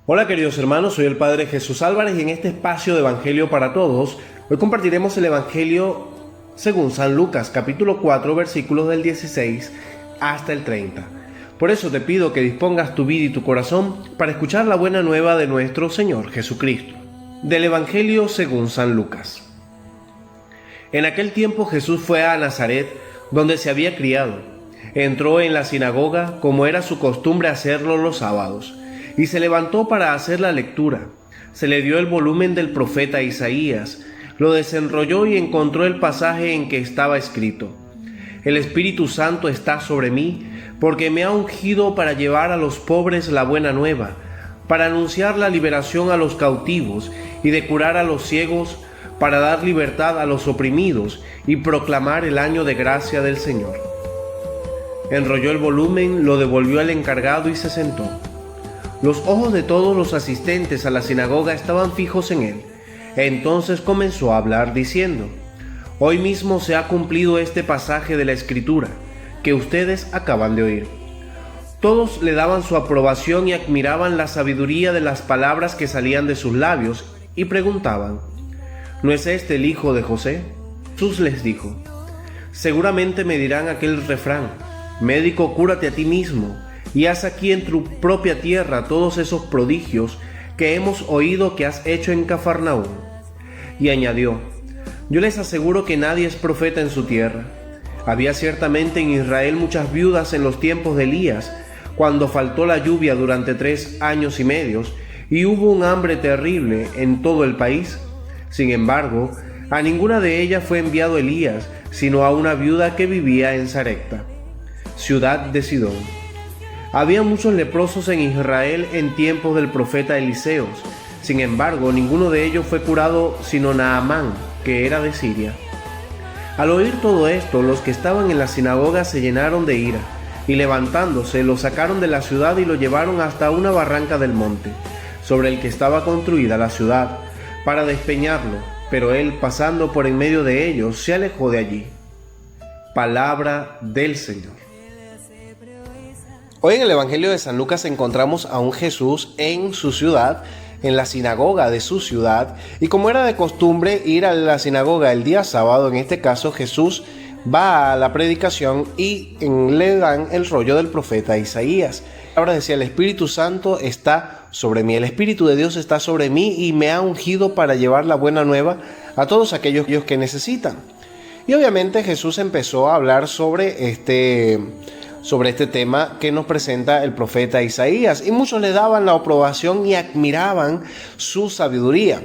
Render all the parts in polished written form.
Hola queridos hermanos, soy el Padre Jesús Álvarez y en este espacio de Evangelio para Todos, hoy compartiremos el Evangelio según San Lucas, capítulo 4, versículos del 16 hasta el 30. Por eso te pido que dispongas tu vida y tu corazón para escuchar la buena nueva de nuestro Señor Jesucristo. Del Evangelio según San Lucas. En aquel tiempo Jesús fue a Nazaret, donde se había criado. Entró en la sinagoga, como era su costumbre hacerlo los sábados, y se levantó para hacer la lectura. Se le dio el volumen del profeta Isaías, lo desenrolló y encontró el pasaje en que estaba escrito: El Espíritu Santo está sobre mí, porque me ha ungido para llevar a los pobres la buena nueva, para anunciar la liberación a los cautivos y de curar a los ciegos, para dar libertad a los oprimidos y proclamar el año de gracia del Señor. Enrolló el volumen, lo devolvió al encargado y se sentó. Los ojos de todos los asistentes a la sinagoga estaban fijos en él. Entonces comenzó a hablar diciendo: Hoy mismo se ha cumplido este pasaje de la Escritura que ustedes acaban de oír. Todos le daban su aprobación y admiraban la sabiduría de las palabras que salían de sus labios y preguntaban: ¿No es este el hijo de José? Jesús les dijo: Seguramente me dirán aquel refrán: Médico, cúrate a ti mismo, y haz aquí en tu propia tierra todos esos prodigios que hemos oído que has hecho en Cafarnaúm. Y añadió: Yo les aseguro que nadie es profeta en su tierra. Había ciertamente en Israel muchas viudas en los tiempos de Elías, cuando faltó la lluvia durante 3 años y medio, y hubo un hambre terrible en todo el país. Sin embargo, a ninguna de ellas fue enviado Elías, sino a una viuda que vivía en Sarepta, ciudad de Sidón. Había muchos leprosos en Israel en tiempos del profeta Eliseo. Sin embargo, ninguno de ellos fue curado sino Naamán, que era de Siria. Al oír todo esto, los que estaban en la sinagoga se llenaron de ira, y levantándose, lo sacaron de la ciudad y lo llevaron hasta una barranca del monte, sobre el que estaba construida la ciudad, para despeñarlo, pero él, pasando por en medio de ellos, se alejó de allí. Palabra del Señor. Hoy en el Evangelio de San Lucas encontramos a un Jesús en su ciudad, en la sinagoga de su ciudad, y como era de costumbre ir a la sinagoga el día sábado, en este caso Jesús va a la predicación y le dan el rollo del profeta Isaías. Ahora decía: el Espíritu Santo está sobre mí, el Espíritu de Dios está sobre mí y me ha ungido para llevar la buena nueva a todos aquellos que necesitan. Y obviamente Jesús empezó a hablar sobre este tema que nos presenta el profeta Isaías, y muchos le daban la aprobación y admiraban su sabiduría.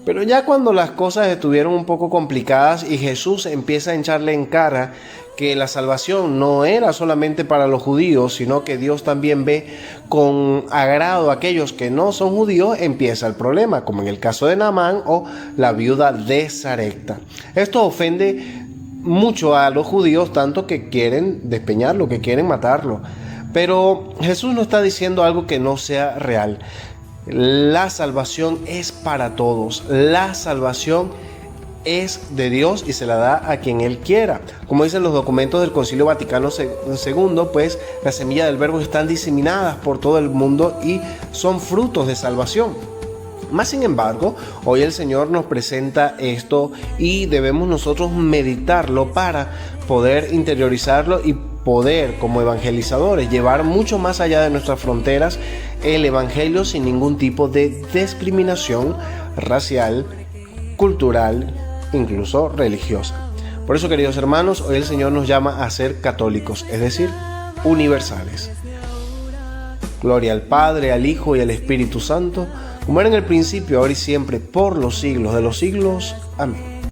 Pero ya cuando las cosas estuvieron un poco complicadas y Jesús empieza a echarle en cara que la salvación no era solamente para los judíos, sino que Dios también ve con agrado a aquellos que no son judíos, empieza el problema, como en el caso de Naamán o la viuda de Sarepta. Esto ofende mucho a los judíos, tanto que quieren despeñarlo, que quieren matarlo. Pero Jesús no está diciendo algo que no sea real. La salvación es para todos. La salvación es de Dios y se la da a quien Él quiera. Como dicen los documentos del Concilio Vaticano II, pues las semillas del Verbo están diseminadas por todo el mundo y son frutos de salvación. Más sin embargo, hoy el Señor nos presenta esto y debemos nosotros meditarlo para poder interiorizarlo y poder, como evangelizadores, llevar mucho más allá de nuestras fronteras el Evangelio sin ningún tipo de discriminación racial, cultural, incluso religiosa. Por eso, queridos hermanos, hoy el Señor nos llama a ser católicos, es decir, universales. Gloria al Padre, al Hijo y al Espíritu Santo, como era en el principio, ahora y siempre, por los siglos de los siglos. Amén.